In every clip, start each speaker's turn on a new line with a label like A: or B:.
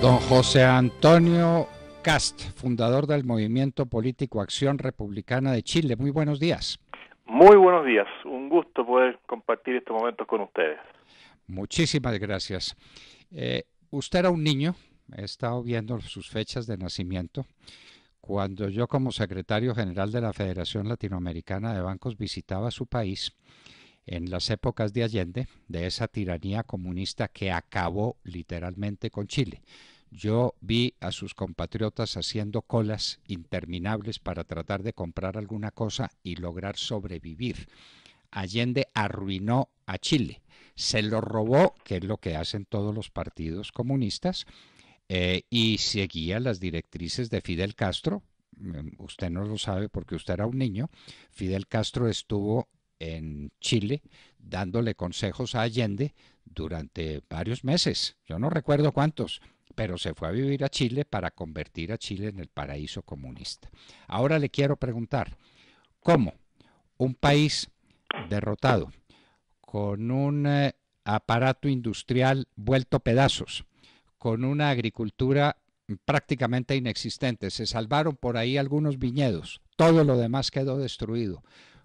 A: Don José Antonio Cast, fundador del movimiento político Acción Republicana de Chile. Muy buenos días.
B: Muy buenos días, un gusto poder compartir estos momentos con ustedes.
A: Muchísimas gracias. Usted era un niño, he estado viendo sus fechas de nacimiento, cuando yo como secretario general de la Federación Latinoamericana de Bancos visitaba su país en las épocas de Allende, de esa tiranía comunista que acabó literalmente con Chile. Yo vi a sus compatriotas haciendo colas interminables para tratar de comprar alguna cosa y lograr sobrevivir. Allende arruinó a Chile, se lo robó, que es lo que hacen todos los partidos comunistas, y seguía las directrices de Fidel Castro. Usted no lo sabe porque usted era un niño. Fidel Castro estuvo en Chile dándole consejos a Allende durante varios meses. Yo no recuerdo cuántos, pero se fue a vivir a Chile para convertir a Chile en el paraíso comunista. Ahora le quiero preguntar, ¿cómo un país derrotado, con un aparato industrial vuelto pedazos, con una agricultura prácticamente inexistente, se salvaron por ahí algunos viñedos, todo lo demás quedó destruido?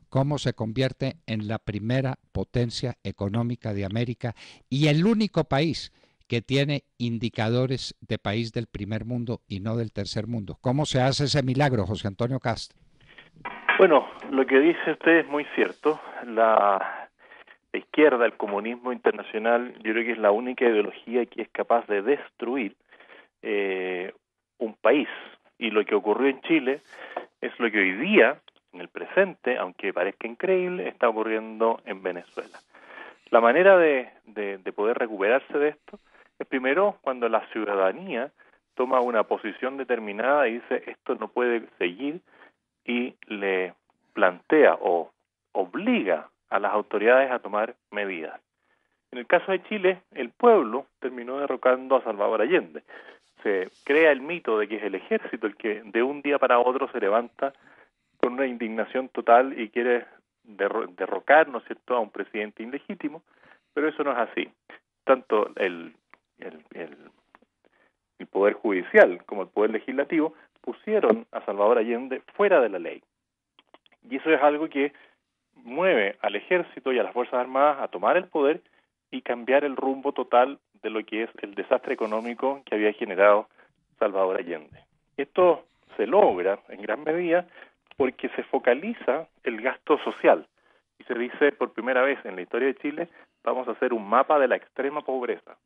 A: ¿Cómo se convierte en la primera potencia económica de América y el único país que tiene indicadores de país del primer mundo y no del tercer mundo? ¿Cómo se hace ese milagro, José Antonio Cast?
B: Bueno, lo que dice usted es muy cierto. La izquierda, el comunismo internacional, yo creo que es la única ideología que es capaz de destruir un país. Y lo que ocurrió en Chile es lo que hoy día, en el presente, aunque parezca increíble, está ocurriendo en Venezuela. La manera de poder recuperarse de esto es primero cuando la ciudadanía toma una posición determinada y dice esto no puede seguir, y le plantea o obliga a las autoridades a tomar medidas. En el caso de Chile, el pueblo terminó derrocando a Salvador Allende. Se crea el mito de que es el ejército el que de un día para otro se levanta con una indignación total y quiere derrocar, ¿no es cierto?, a un presidente ilegítimo, pero eso no es así. Tanto el Poder Judicial como el Poder Legislativo pusieron a Salvador Allende fuera de la ley. Y eso es algo que mueve al ejército y a las Fuerzas Armadas a tomar el poder y cambiar el rumbo total de lo que es el desastre económico que había generado Salvador Allende. Esto se logra en gran medida porque se focaliza el gasto social y se dice por primera vez en la historia de Chile, vamos a hacer un mapa de la extrema pobreza.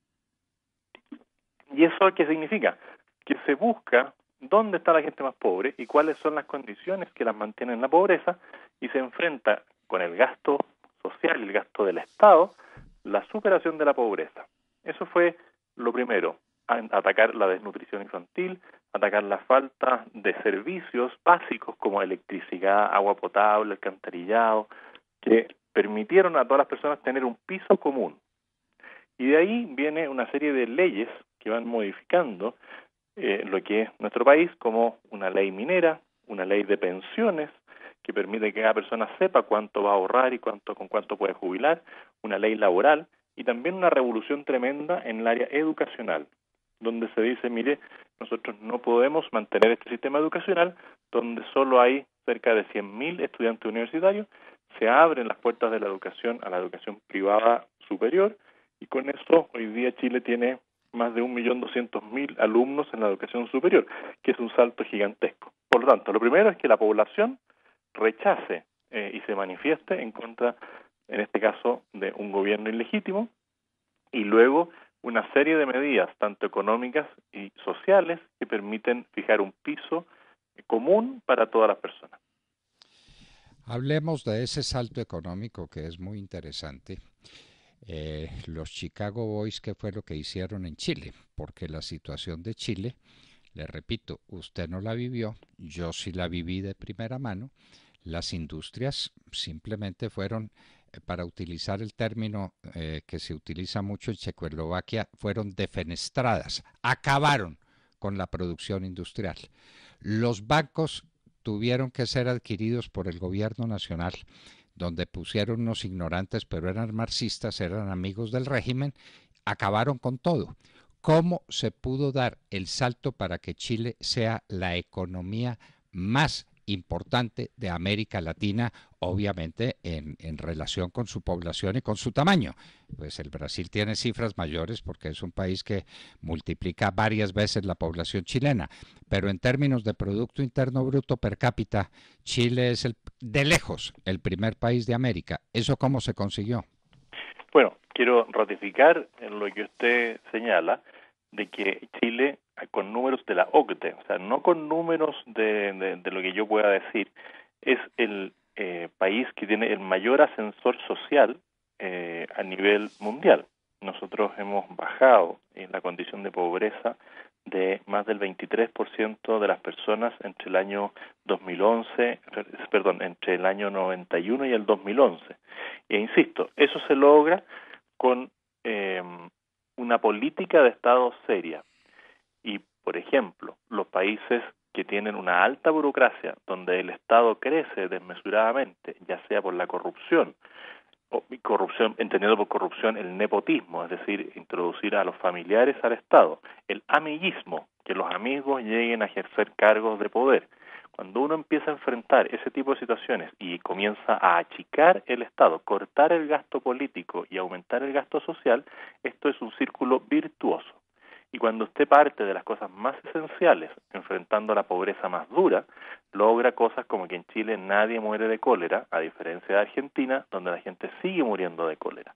B: ¿Y eso qué significa? Que se busca dónde está la gente más pobre y cuáles son las condiciones que las mantienen en la pobreza, y se enfrenta con el gasto social, el gasto del Estado, la superación de la pobreza. Eso fue lo primero, atacar la desnutrición infantil, atacar la falta de servicios básicos como electricidad, agua potable, alcantarillado, que permitieron a todas las personas tener un piso común. Y de ahí viene una serie de leyes que van modificando lo que es nuestro país, como una ley minera, una ley de pensiones, que permite que cada persona sepa cuánto va a ahorrar y con cuánto puede jubilar, una ley laboral y también una revolución tremenda en el área educacional, donde se dice, mire, nosotros no podemos mantener este sistema educacional donde solo hay cerca de 100.000 estudiantes universitarios, se abren las puertas de la educación a la educación privada superior, y con eso hoy día Chile tiene más de 1.200.000 alumnos en la educación superior, que es un salto gigantesco. Por lo tanto, lo primero es que la población rechace y se manifieste en contra, en este caso, de un gobierno ilegítimo, y luego una serie de medidas, tanto económicas y sociales, que permiten fijar un piso común para todas las personas.
A: Hablemos de ese salto económico que es muy interesante. Los Chicago Boys, ¿qué fue lo que hicieron en Chile? Porque la situación de Chile, le repito, usted no la vivió, yo sí la viví de primera mano. Las industrias simplemente fueron, para utilizar el término que se utiliza mucho en Checoslovaquia, fueron defenestradas, acabaron con la producción industrial. Los bancos tuvieron que ser adquiridos por el gobierno nacional, donde pusieron unos ignorantes, pero eran marxistas, eran amigos del régimen, acabaron con todo. ¿Cómo se pudo dar el salto para que Chile sea la economía más importante de América Latina, obviamente en relación con su población y con su tamaño? Pues el Brasil tiene cifras mayores porque es un país que multiplica varias veces la población chilena, pero en términos de Producto Interno Bruto per cápita, Chile es de lejos el primer país de América. ¿Eso cómo se consiguió?
B: Bueno, quiero ratificar en lo que usted señala, de que Chile, con números de la OCDE, o sea, no con números de lo que yo pueda decir, es el país que tiene el mayor ascensor social a nivel mundial. Nosotros hemos bajado en la condición de pobreza de más del 23% de las personas entre el año 2011, perdón, entre el año 91 y el 2011. E insisto, eso se logra con una política de Estado seria. Y, por ejemplo, los países que tienen una alta burocracia, donde el Estado crece desmesuradamente, ya sea por la corrupción, o corrupción, entendiendo por corrupción el nepotismo, es decir, introducir a los familiares al Estado, el amiguismo, que los amigos lleguen a ejercer cargos de poder. Cuando uno empieza a enfrentar ese tipo de situaciones y comienza a achicar el Estado, cortar el gasto político y aumentar el gasto social, esto es un círculo virtuoso. Y cuando usted parte de las cosas más esenciales, enfrentando la pobreza más dura, logra cosas como que en Chile nadie muere de cólera, a diferencia de Argentina, donde la gente sigue muriendo de cólera.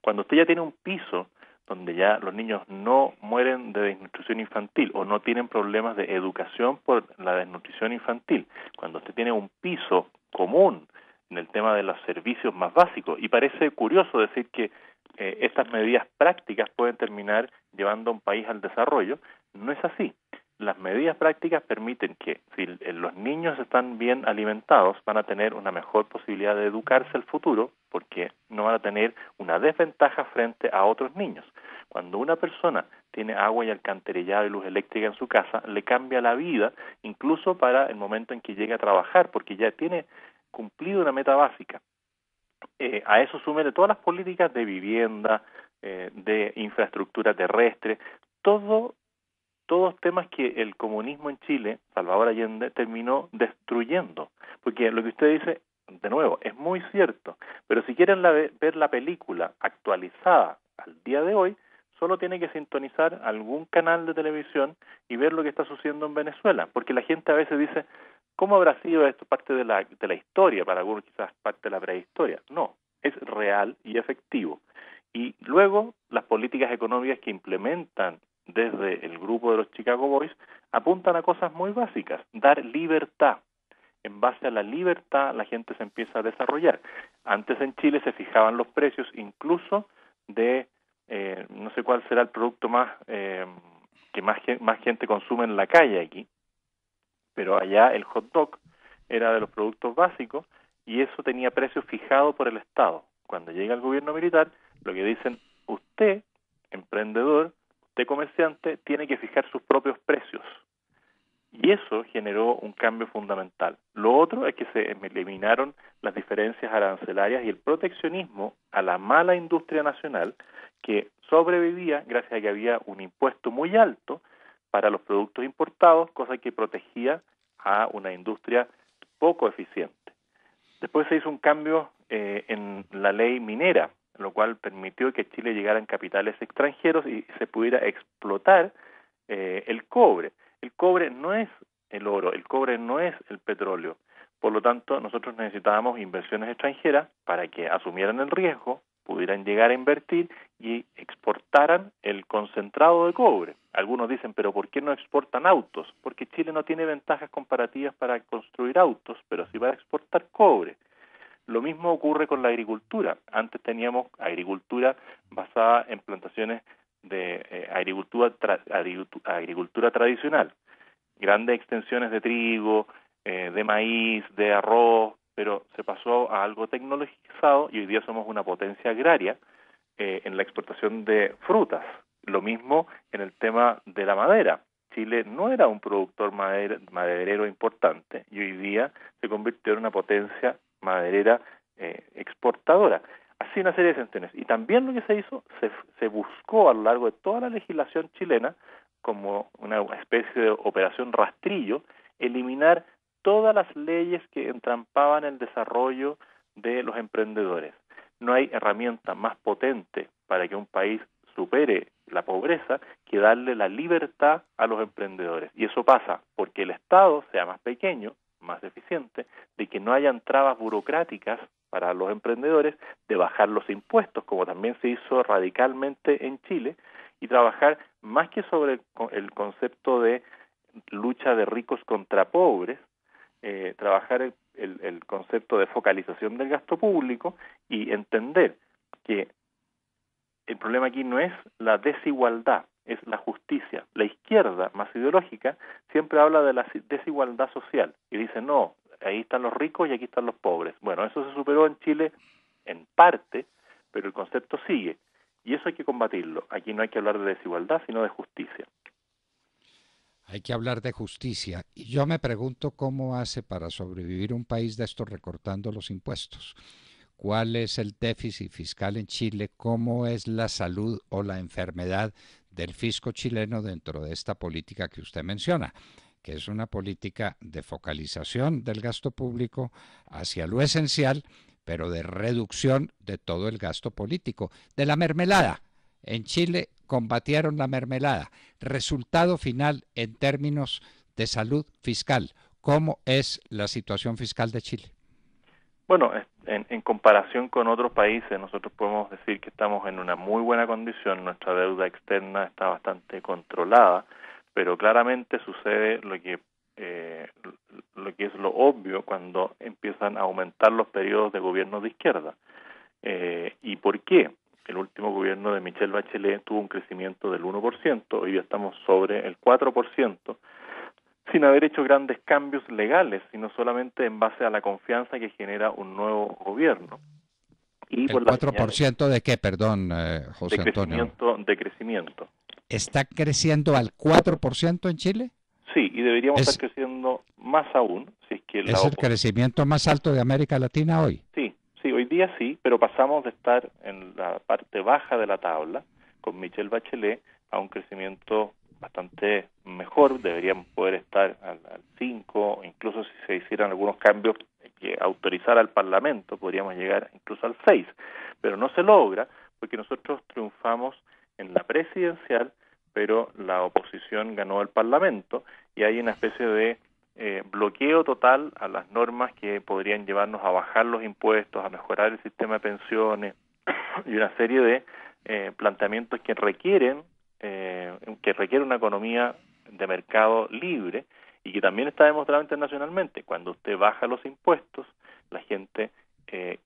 B: Cuando usted ya tiene un piso donde ya los niños no mueren de desnutrición infantil o no tienen problemas de educación por la desnutrición infantil, cuando usted tiene un piso común en el tema de los servicios más básicos, y parece curioso decir que estas medidas prácticas pueden terminar llevando a un país al desarrollo, no es así. Las medidas prácticas permiten que si los niños están bien alimentados, van a tener una mejor posibilidad de educarse al futuro, porque no van a tener una desventaja frente a otros niños. Cuando una persona tiene agua y alcantarillado y luz eléctrica en su casa, le cambia la vida, incluso para el momento en que llegue a trabajar, porque ya tiene cumplido una meta básica. A eso súmele todas las políticas de vivienda, de infraestructura terrestre, todos temas que el comunismo en Chile, Salvador Allende, terminó destruyendo. Porque lo que usted dice, de nuevo, es muy cierto, pero si quieren ver la película actualizada al día de hoy, solo tiene que sintonizar algún canal de televisión y ver lo que está sucediendo en Venezuela, porque la gente a veces dice, ¿cómo habrá sido esto parte de la historia? Para algunos quizás parte de la prehistoria. No, es real y efectivo. Y luego las políticas económicas que implementan desde el grupo de los Chicago Boys apuntan a cosas muy básicas, dar libertad. En base a la libertad la gente se empieza a desarrollar. Antes en Chile se fijaban los precios incluso de, no sé cuál será el producto que más gente consume en la calle aquí, pero allá el hot dog era de los productos básicos y eso tenía precios fijados por el Estado. Cuando llega el gobierno militar, lo que dicen, usted, emprendedor, usted comerciante, tiene que fijar sus propios precios. Y eso generó un cambio fundamental. Lo otro es que se eliminaron las diferencias arancelarias y el proteccionismo a la mala industria nacional que sobrevivía gracias a que había un impuesto muy alto para los productos importados, cosa que protegía a una industria poco eficiente. Después se hizo un cambio en la ley minera, lo cual permitió que Chile llegaran capitales extranjeros y se pudiera explotar el cobre. El cobre no es el oro, el cobre no es el petróleo. Por lo tanto, nosotros necesitábamos inversiones extranjeras para que asumieran el riesgo, pudieran llegar a invertir y exportaran el concentrado de cobre. Algunos dicen, pero ¿por qué no exportan autos? Porque Chile no tiene ventajas comparativas para construir autos, pero sí para exportar cobre. Lo mismo ocurre con la agricultura. Antes teníamos agricultura basada en plantaciones de agricultura tradicional, grandes extensiones de trigo, de maíz, de arroz, pero se pasó a algo tecnologizado y hoy día somos una potencia agraria en la exportación de frutas. Lo mismo en el tema de la madera. Chile no era un productor maderero importante y hoy día se convirtió en una potencia maderera exportadora. Así una serie de sanciones. Y también lo que se hizo, se buscó a lo largo de toda la legislación chilena, como una especie de operación rastrillo, eliminar todas las leyes que entrampaban el desarrollo de los emprendedores. No hay herramienta más potente para que un país supere la pobreza que darle la libertad a los emprendedores. Y eso pasa porque el Estado sea más pequeño, más eficiente, de que no hayan trabas burocráticas para los emprendedores, de bajar los impuestos, como también se hizo radicalmente en Chile, y trabajar más que sobre el concepto de lucha de ricos contra pobres, trabajar el concepto de focalización del gasto público y entender que el problema aquí no es la desigualdad, es la justicia. La izquierda, más ideológica, siempre habla de la desigualdad social y dice, no, ahí están los ricos y aquí están los pobres. Bueno, eso se superó en Chile en parte, pero el concepto sigue. Y eso hay que combatirlo. Aquí no hay que hablar de desigualdad, sino de justicia.
A: Hay que hablar de justicia. Y yo me pregunto cómo hace para sobrevivir un país de estos recortando los impuestos. ¿Cuál es el déficit fiscal en Chile? ¿Cómo es la salud o la enfermedad del fisco chileno dentro de esta política que usted menciona? Que es una política de focalización del gasto público hacia lo esencial, pero de reducción de todo el gasto político, de la mermelada. En Chile combatieron la mermelada. Resultado final en términos de salud fiscal. ¿Cómo es la situación fiscal de Chile?
B: Bueno, en comparación con otros países, nosotros podemos decir que estamos en una muy buena condición. Nuestra deuda externa está bastante controlada, pero claramente sucede lo que es lo obvio cuando empiezan a aumentar los periodos de gobierno de izquierda. ¿Y por qué? El último gobierno de Michelle Bachelet tuvo un crecimiento del 1%, hoy ya estamos sobre el 4%, sin haber hecho grandes cambios legales, sino solamente en base a la confianza que genera un nuevo gobierno. Y
A: ¿El
B: por las
A: 4% de qué, perdón, José Antonio?
B: De crecimiento.
A: ¿Está creciendo al 4% en Chile?
B: Sí, y deberíamos estar creciendo más aún, si es que
A: ¿Es el crecimiento más alto de América Latina hoy?
B: Sí, hoy día sí, pero pasamos de estar en la parte baja de la tabla con Michelle Bachelet a un crecimiento bastante mejor. Deberíamos poder estar al 5, incluso si se hicieran algunos cambios que autorizara al Parlamento, podríamos llegar incluso al 6, pero no se logra porque nosotros triunfamos en la presidencial, pero la oposición ganó el Parlamento y hay una especie de bloqueo total a las normas que podrían llevarnos a bajar los impuestos, a mejorar el sistema de pensiones y una serie de planteamientos que requieren una economía de mercado libre y que también está demostrado internacionalmente. Cuando usted baja los impuestos, la gente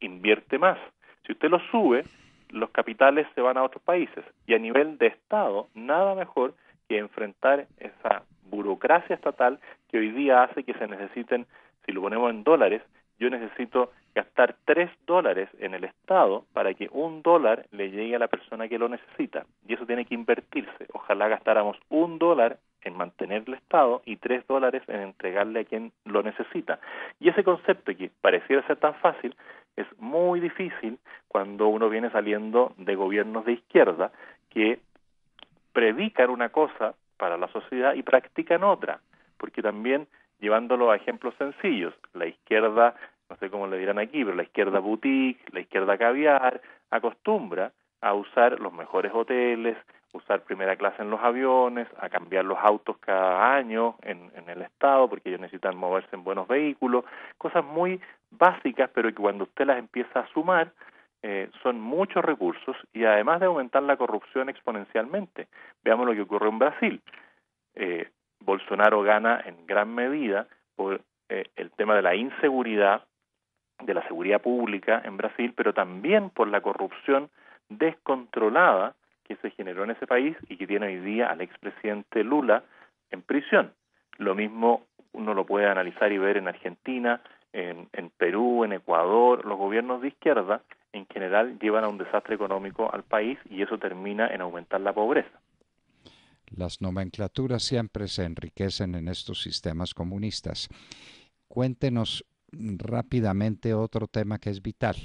B: invierte más. Si usted los sube, los capitales se van a otros países. Y a nivel de Estado, nada mejor que enfrentar esa burocracia estatal que hoy día hace que se necesiten, si lo ponemos en dólares, yo necesito gastar $3 en el Estado para que $1 le llegue a la persona que lo necesita. Y eso tiene que invertirse. Ojalá gastáramos $1 en mantener el Estado y $3 en entregarle a quien lo necesita. Y ese concepto que pareciera ser tan fácil, es muy difícil cuando uno viene saliendo de gobiernos de izquierda que predican una cosa para la sociedad y practican otra, porque también llevándolo a ejemplos sencillos, la izquierda, no sé cómo le dirán aquí, pero la izquierda boutique, la izquierda caviar, acostumbra a usar los mejores hoteles, usar primera clase en los aviones, a cambiar los autos cada año en el Estado, porque ellos necesitan moverse en buenos vehículos, cosas muy básicas, pero que cuando usted las empieza a sumar, son muchos recursos y además de aumentar la corrupción exponencialmente. Veamos lo que ocurrió en Brasil. Bolsonaro gana en gran medida por el tema de la inseguridad, de la seguridad pública en Brasil, pero también por la corrupción descontrolada que se generó en ese país y que tiene hoy día al expresidente Lula en prisión. Lo mismo uno lo puede analizar y ver en Argentina, en Perú, en Ecuador. Los gobiernos de izquierda en general llevan a un desastre económico al país y eso termina en aumentar la pobreza.
A: Las nomenclaturas siempre se enriquecen en estos sistemas comunistas. Cuéntenos rápidamente otro tema que es vital.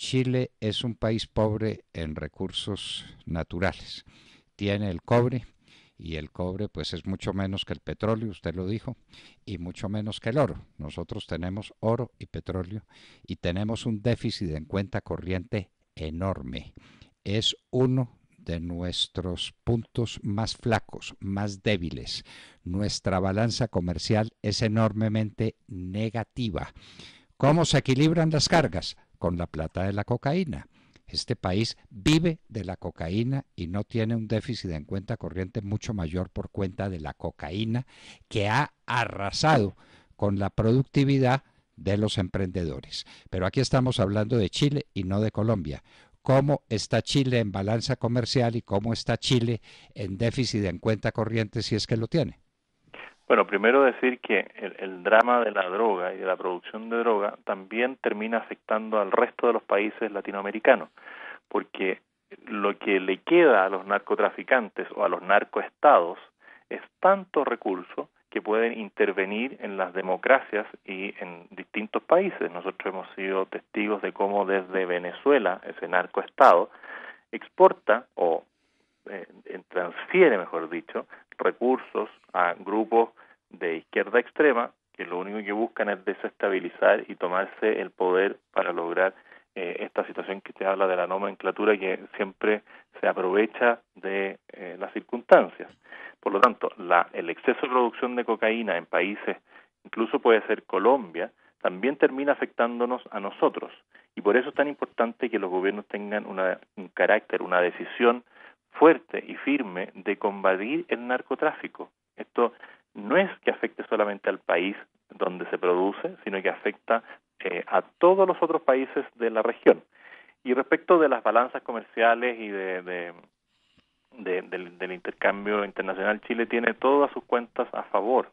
A: Chile es un país pobre en recursos naturales. Tiene el cobre, y el cobre pues es mucho menos que el petróleo, usted lo dijo, y mucho menos que el oro. Nosotros tenemos oro y petróleo y tenemos un déficit en cuenta corriente enorme. Es uno de nuestros puntos más flacos, más débiles. Nuestra balanza comercial es enormemente negativa. ¿Cómo se equilibran las cargas? Con la plata de la cocaína. Este país vive de la cocaína y no tiene un déficit en cuenta corriente mucho mayor por cuenta de la cocaína, que ha arrasado con la productividad de los emprendedores. Pero aquí estamos hablando de Chile y no de Colombia. ¿Cómo está Chile en balanza comercial y cómo está Chile en déficit en cuenta corriente si es que lo tiene?
B: Bueno, primero decir que el drama de la droga y de la producción de droga también termina afectando al resto de los países latinoamericanos, porque lo que le queda a los narcotraficantes o a los narcoestados es tanto recurso que pueden intervenir en las democracias y en distintos países. Nosotros hemos sido testigos de cómo desde Venezuela, ese narcoestado, exporta o transfiere, mejor dicho, recursos a grupos de izquierda extrema que lo único que buscan es desestabilizar y tomarse el poder para lograr esta situación que te habla de la nomenclatura que siempre se aprovecha de las circunstancias. Por lo tanto, el exceso de producción de cocaína en países, incluso puede ser Colombia, también termina afectándonos a nosotros. Y por eso es tan importante que los gobiernos tengan un carácter, una decisión fuerte y firme de combatir el narcotráfico. Esto no es que afecte solamente al país donde se produce, sino que afecta a todos los otros países de la región. Y respecto de las balanzas comerciales y del intercambio internacional, Chile tiene todas sus cuentas a favor,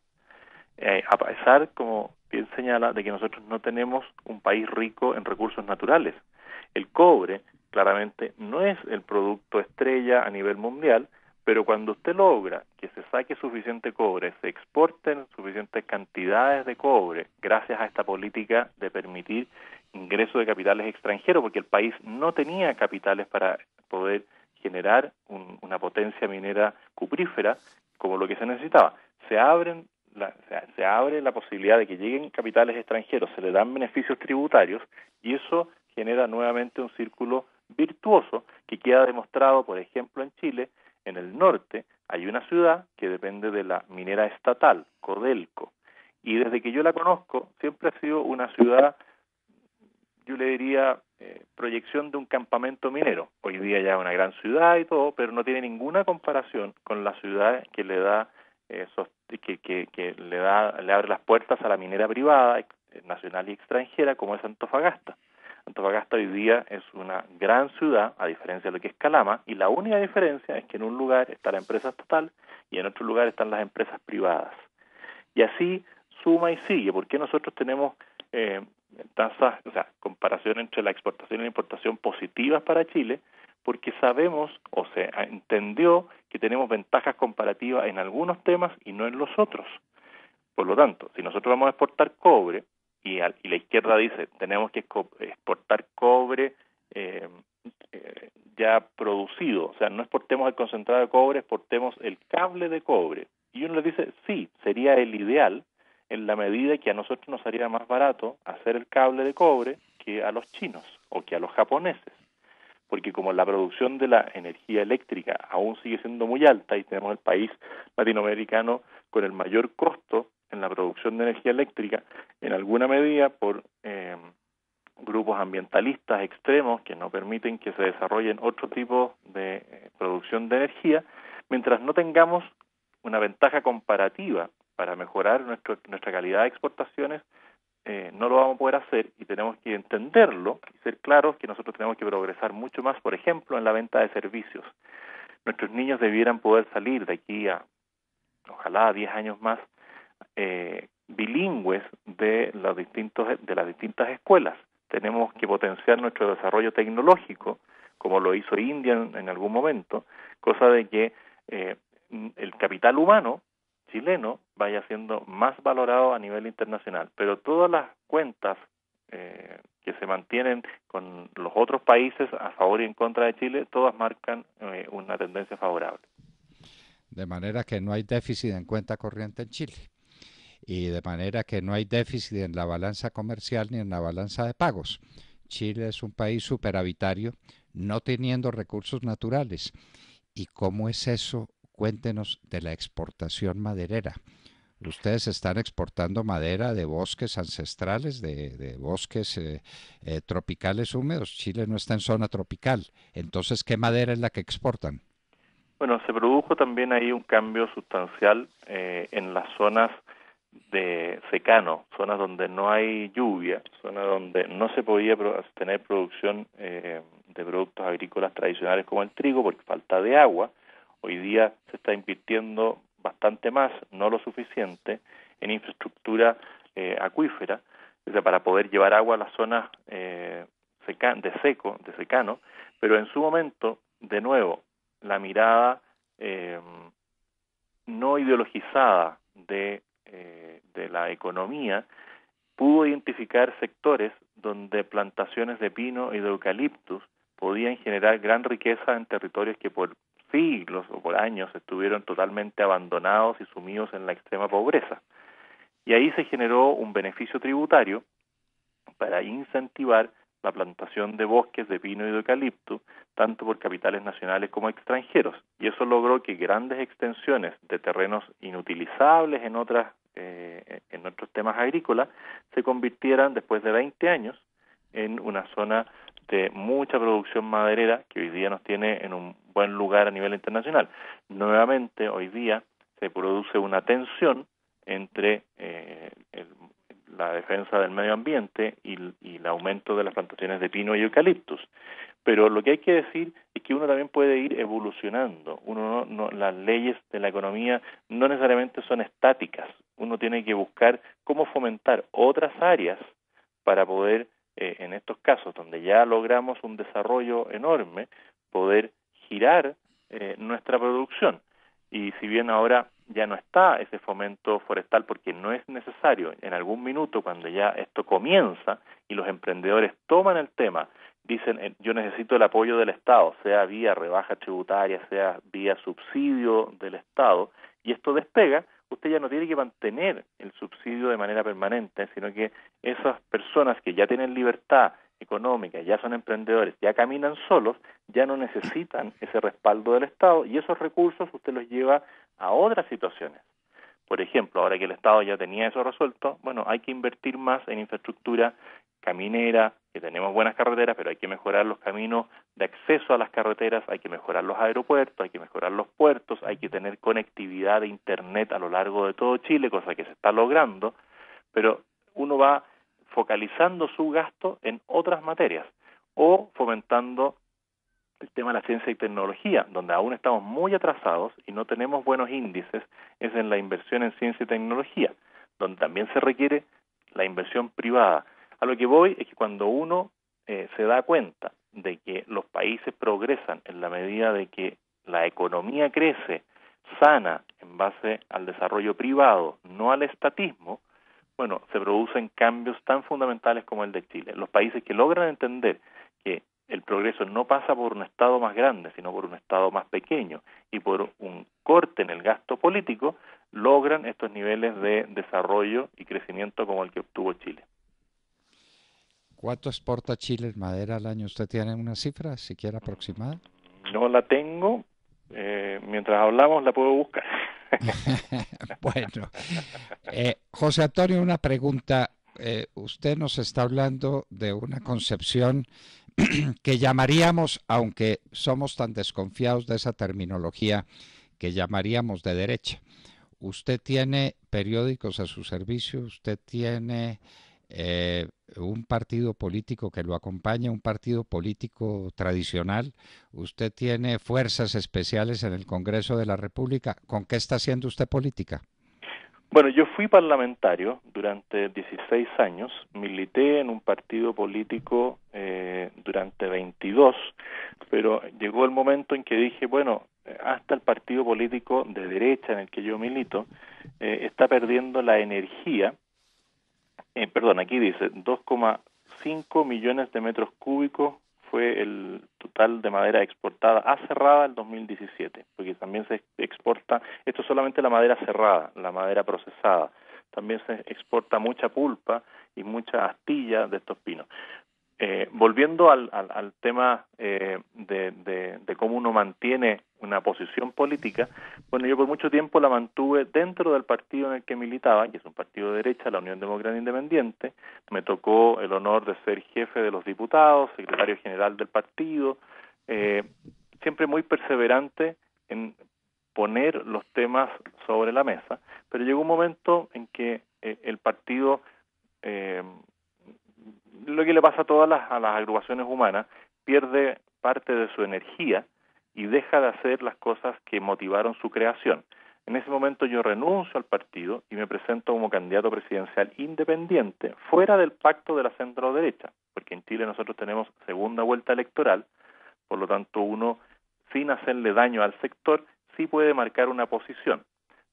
B: a pesar, como bien señala, de que nosotros no tenemos un país rico en recursos naturales. El cobre claramente no es el producto estrella a nivel mundial, pero cuando usted logra que se saque suficiente cobre, se exporten suficientes cantidades de cobre, gracias a esta política de permitir ingreso de capitales extranjeros, porque el país no tenía capitales para poder generar una potencia minera cuprífera como lo que se necesitaba. Se abre la posibilidad de que lleguen capitales extranjeros, se le dan beneficios tributarios y eso genera nuevamente un círculo virtuoso que queda demostrado, por ejemplo, en Chile. En el norte hay una ciudad que depende de la minera estatal, Codelco, y desde que yo la conozco siempre ha sido una ciudad, yo le diría, proyección de un campamento minero. Hoy día ya es una gran ciudad y todo, pero no tiene ninguna comparación con la ciudad que le da le abre las puertas a la minera privada, nacional y extranjera, como es Antofagasta. Antofagasta hoy día es una gran ciudad, a diferencia de lo que es Calama, y la única diferencia es que en un lugar está la empresa estatal y en otro lugar están las empresas privadas. Y así suma y sigue. ¿Por qué nosotros tenemos tasas, comparación entre la exportación y la importación positivas para Chile? Porque sabemos o se entendió que tenemos ventajas comparativas en algunos temas y no en los otros. Por lo tanto, si nosotros vamos a exportar cobre y la izquierda dice tenemos que exportar cobre ya producido, o sea, no exportemos el concentrado de cobre, exportemos el cable de cobre. Y uno les dice, sí, sería el ideal en la medida que a nosotros nos haría más barato hacer el cable de cobre que a los chinos o que a los japoneses. Porque como la producción de la energía eléctrica aún sigue siendo muy alta y tenemos el país latinoamericano con el mayor costo en la producción de energía eléctrica, en alguna medida por grupos ambientalistas extremos que no permiten que se desarrollen otro tipo de producción de energía, mientras no tengamos una ventaja comparativa para mejorar nuestra calidad de exportaciones, no lo vamos a poder hacer y tenemos que entenderlo y ser claros que nosotros tenemos que progresar mucho más, por ejemplo, en la venta de servicios. Nuestros niños debieran poder salir de aquí a, ojalá, 10 años más, bilingües de las distintas escuelas. Tenemos que potenciar nuestro desarrollo tecnológico, como lo hizo India en algún momento, cosa de que el capital humano chileno vaya siendo más valorado a nivel internacional. Pero todas las cuentas que se mantienen con los otros países a favor y en contra de Chile, todas marcan una tendencia favorable.
A: De manera que no hay déficit en cuenta corriente en Chile. Y de manera que no hay déficit en la balanza comercial ni en la balanza de pagos. Chile es un país superavitario, no teniendo recursos naturales. ¿Y cómo es eso? Cuéntenos de la exportación maderera. Ustedes están exportando madera de bosques ancestrales, de bosques tropicales húmedos. Chile no está en zona tropical. Entonces, ¿qué madera es la que exportan?
B: Bueno, se produjo también ahí un cambio sustancial en las zonas de secano, zonas donde no hay lluvia, zonas donde no se podía tener producción de productos agrícolas tradicionales como el trigo por falta de agua. Hoy día se está invirtiendo bastante más, no lo suficiente, en infraestructura acuífera, o sea, para poder llevar agua a las zonas de secano, pero en su momento, de nuevo, la mirada no ideologizada de la economía pudo identificar sectores donde plantaciones de pino y de eucaliptus podían generar gran riqueza en territorios que por siglos o por años estuvieron totalmente abandonados y sumidos en la extrema pobreza. Y ahí se generó un beneficio tributario para incentivar la plantación de bosques de pino y de eucalipto, tanto por capitales nacionales como extranjeros. Y eso logró que grandes extensiones de terrenos inutilizables en otros temas agrícolas se convirtieran después de 20 años en una zona de mucha producción maderera que hoy día nos tiene en un buen lugar a nivel internacional. Nuevamente, hoy día se produce una tensión entre la defensa del medio ambiente y el aumento de las plantaciones de pino y eucaliptus. Pero lo que hay que decir es que uno también puede ir evolucionando. Las leyes de la economía no necesariamente son estáticas. Uno tiene que buscar cómo fomentar otras áreas para poder, en estos casos donde ya logramos un desarrollo enorme, poder girar nuestra producción. Y si bien ahora ya no está ese fomento forestal porque no es necesario, en algún minuto cuando ya esto comienza y los emprendedores toman el tema, dicen yo necesito el apoyo del Estado, sea vía rebaja tributaria, sea vía subsidio del Estado, y esto despega, usted ya no tiene que mantener el subsidio de manera permanente, sino que esas personas que ya tienen libertad económica, ya son emprendedores, ya caminan solos, ya no necesitan ese respaldo del Estado y esos recursos usted los lleva a otras situaciones. Por ejemplo, ahora que el Estado ya tenía eso resuelto, bueno, hay que invertir más en infraestructura caminera, que tenemos buenas carreteras, pero hay que mejorar los caminos de acceso a las carreteras, hay que mejorar los aeropuertos, hay que mejorar los puertos, hay que tener conectividad de Internet a lo largo de todo Chile, cosa que se está logrando, pero uno va focalizando su gasto en otras materias o fomentando el tema de la ciencia y tecnología, donde aún estamos muy atrasados y no tenemos buenos índices, es en la inversión en ciencia y tecnología, donde también se requiere la inversión privada. A lo que voy es que cuando uno se da cuenta de que los países progresan en la medida de que la economía crece sana en base al desarrollo privado, no al estatismo, bueno, se producen cambios tan fundamentales como el de Chile. Los países que logran entender que el progreso no pasa por un Estado más grande, sino por un Estado más pequeño y por un corte en el gasto político, logran estos niveles de desarrollo y crecimiento como el que obtuvo Chile.
A: ¿Cuánto exporta Chile en madera al año? ¿Usted tiene una cifra siquiera aproximada?
B: No la tengo, mientras hablamos la puedo buscar.
A: Bueno, José Antonio, una pregunta. Usted nos está hablando de una concepción que llamaríamos, aunque somos tan desconfiados de esa terminología, que llamaríamos de derecha. Usted tiene periódicos a su servicio, usted tiene un partido político que lo acompaña, un partido político tradicional, usted tiene fuerzas especiales en el Congreso de la República. ¿Con qué está haciendo usted política?
B: Bueno, yo fui parlamentario durante 16 años, milité en un partido político durante 22, pero llegó el momento en que dije, bueno, hasta el partido político de derecha en el que yo milito está perdiendo la energía, aquí dice 5 millones de metros cúbicos fue el total de madera exportada a cerrada el 2017, porque también se exporta, esto es solamente la madera cerrada, la madera procesada, también se exporta mucha pulpa y mucha astilla de estos pinos. Volviendo al tema de cómo uno mantiene una posición política, bueno, yo por mucho tiempo la mantuve dentro del partido en el que militaba, que es un partido de derecha, la Unión Demócrata Independiente. Me tocó el honor de ser jefe de los diputados, secretario general del partido, siempre muy perseverante en poner los temas sobre la mesa, pero llegó un momento en que el partido, lo que le pasa a todas las agrupaciones humanas, pierde parte de su energía y deja de hacer las cosas que motivaron su creación. En ese momento yo renuncio al partido y me presento como candidato presidencial independiente, fuera del pacto de la centro derecha, porque en Chile nosotros tenemos segunda vuelta electoral, por lo tanto uno, sin hacerle daño al sector, sí puede marcar una posición.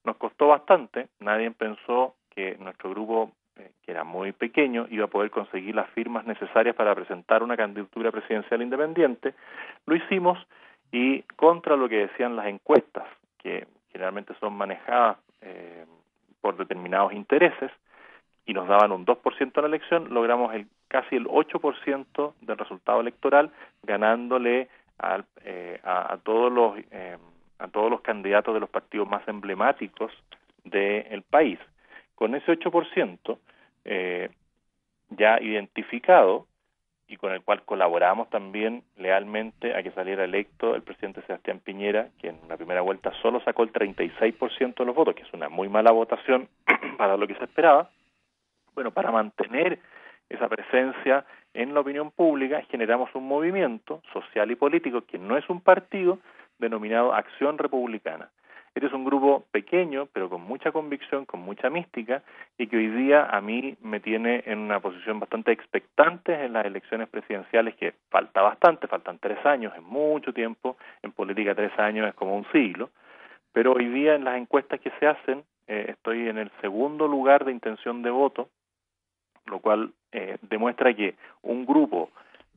B: Nos costó bastante, nadie pensó que nuestro grupo, que era muy pequeño, iba a poder conseguir las firmas necesarias para presentar una candidatura presidencial independiente. Lo hicimos y contra lo que decían las encuestas, que generalmente son manejadas por determinados intereses, y nos daban un 2% en la elección, logramos casi el 8% del resultado electoral, ganándole a todos los candidatos de los partidos más emblemáticos del país. Con ese 8% ya identificado y con el cual colaboramos también lealmente a que saliera electo el presidente Sebastián Piñera, que en la primera vuelta solo sacó el 36% de los votos, que es una muy mala votación para lo que se esperaba. Bueno, para mantener esa presencia en la opinión pública, generamos un movimiento social y político que no es un partido, denominado Acción Republicana. Este es un grupo pequeño, pero con mucha convicción, con mucha mística, y que hoy día a mí me tiene en una posición bastante expectante en las elecciones presidenciales, que falta bastante, faltan 3 años, es mucho tiempo, en política 3 años es como un siglo, pero hoy día en las encuestas que se hacen, estoy en el segundo lugar de intención de voto, lo cual demuestra que un grupo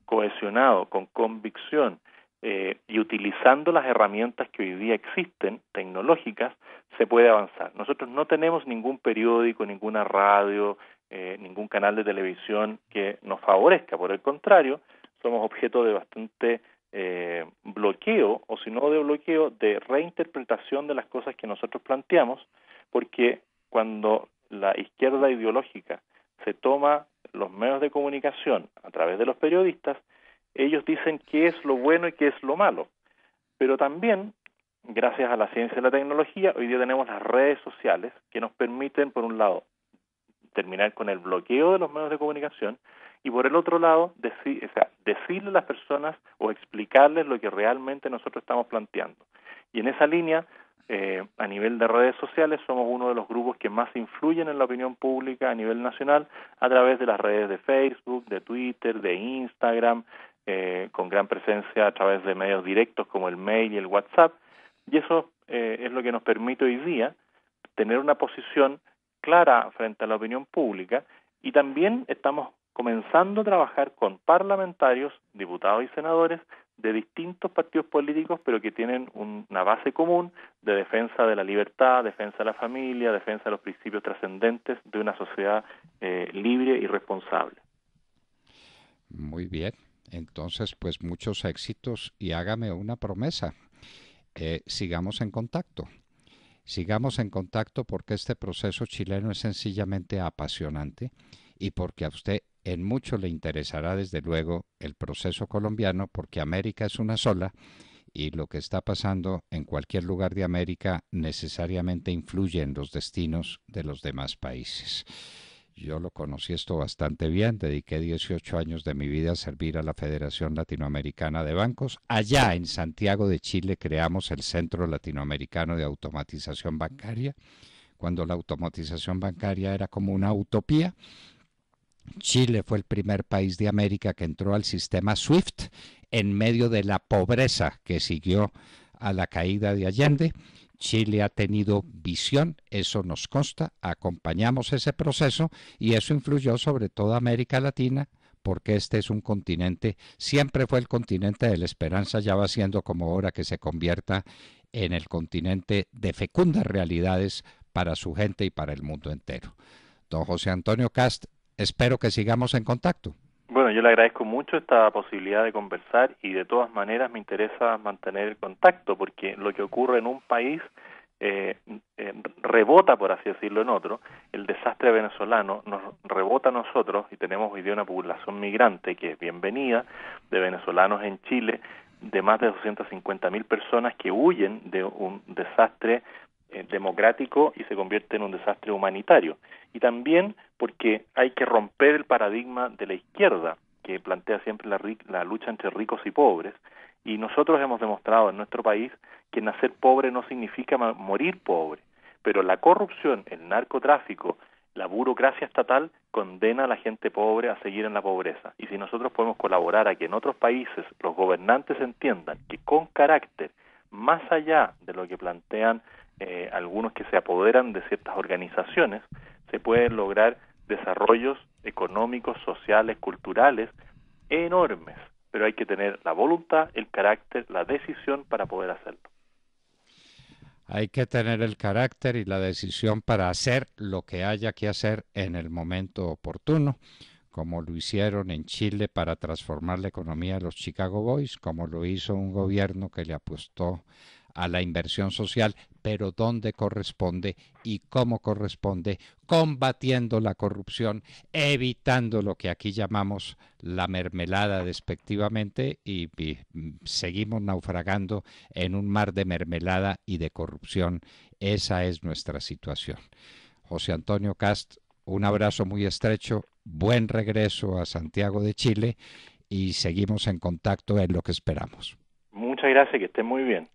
B: cohesionado, con convicción, y utilizando las herramientas que hoy día existen, tecnológicas, se puede avanzar. Nosotros no tenemos ningún periódico, ninguna radio, ningún canal de televisión que nos favorezca. Por el contrario, somos objeto de bastante bloqueo, o si no de bloqueo, de reinterpretación de las cosas que nosotros planteamos, porque cuando la izquierda ideológica se toma los medios de comunicación a través de los periodistas, ellos dicen qué es lo bueno y qué es lo malo. Pero también, gracias a la ciencia y la tecnología, hoy día tenemos las redes sociales que nos permiten, por un lado, terminar con el bloqueo de los medios de comunicación y por el otro lado, decirle a las personas o explicarles lo que realmente nosotros estamos planteando. Y en esa línea, a nivel de redes sociales, somos uno de los grupos que más influyen en la opinión pública a nivel nacional a través de las redes de Facebook, de Twitter, de Instagram, con gran presencia a través de medios directos como el mail y el WhatsApp, y eso es lo que nos permite hoy día tener una posición clara frente a la opinión pública, y también estamos comenzando a trabajar con parlamentarios, diputados y senadores de distintos partidos políticos, pero que tienen una base común de defensa de la libertad, defensa de la familia, defensa de los principios trascendentes de una sociedad libre y responsable.
A: Muy bien. Entonces, pues muchos éxitos y hágame una promesa. Sigamos en contacto. Sigamos en contacto porque este proceso chileno es sencillamente apasionante y porque a usted en mucho le interesará desde luego el proceso colombiano, porque América es una sola y lo que está pasando en cualquier lugar de América necesariamente influye en los destinos de los demás países. Yo lo conocí esto bastante bien, dediqué 18 años de mi vida a servir a la Federación Latinoamericana de Bancos. Allá en Santiago de Chile creamos el Centro Latinoamericano de Automatización Bancaria, cuando la automatización bancaria era como una utopía. Chile fue el primer país de América que entró al sistema SWIFT en medio de la pobreza que siguió a la caída de Allende. Chile ha tenido visión, eso nos consta, acompañamos ese proceso y eso influyó sobre toda América Latina porque este es un continente, siempre fue el continente de la esperanza, ya va siendo como hora que se convierta en el continente de fecundas realidades para su gente y para el mundo entero. Don José Antonio Cast, espero que sigamos en contacto.
B: Bueno, yo le agradezco mucho esta posibilidad de conversar y de todas maneras me interesa mantener el contacto porque lo que ocurre en un país rebota, por así decirlo, en otro. El desastre venezolano nos rebota a nosotros y tenemos hoy día una población migrante que es bienvenida, de venezolanos en Chile, de más de 250.000 personas que huyen de un desastre democrático y se convierte en un desastre humanitario. Y también porque hay que romper el paradigma de la izquierda, que plantea siempre la lucha entre ricos y pobres, y nosotros hemos demostrado en nuestro país que nacer pobre no significa morir pobre, pero la corrupción, el narcotráfico, la burocracia estatal condena a la gente pobre a seguir en la pobreza. Y si nosotros podemos colaborar a que en otros países los gobernantes entiendan que con carácter, más allá de lo que plantean algunos que se apoderan de ciertas organizaciones, se pueden lograr desarrollos económicos, sociales, culturales enormes, pero hay que tener la voluntad, el carácter, la decisión para poder hacerlo.
A: Hay que tener el carácter y la decisión para hacer lo que haya que hacer en el momento oportuno, como lo hicieron en Chile para transformar la economía de los Chicago Boys, como lo hizo un gobierno que le apostó a la inversión social, pero dónde corresponde y cómo corresponde, combatiendo la corrupción, evitando lo que aquí llamamos la mermelada despectivamente y seguimos naufragando en un mar de mermelada y de corrupción. Esa es nuestra situación. José Antonio Cast, un abrazo muy estrecho, buen regreso a Santiago de Chile y seguimos en contacto en lo que esperamos.
B: Muchas gracias, que estén muy bien.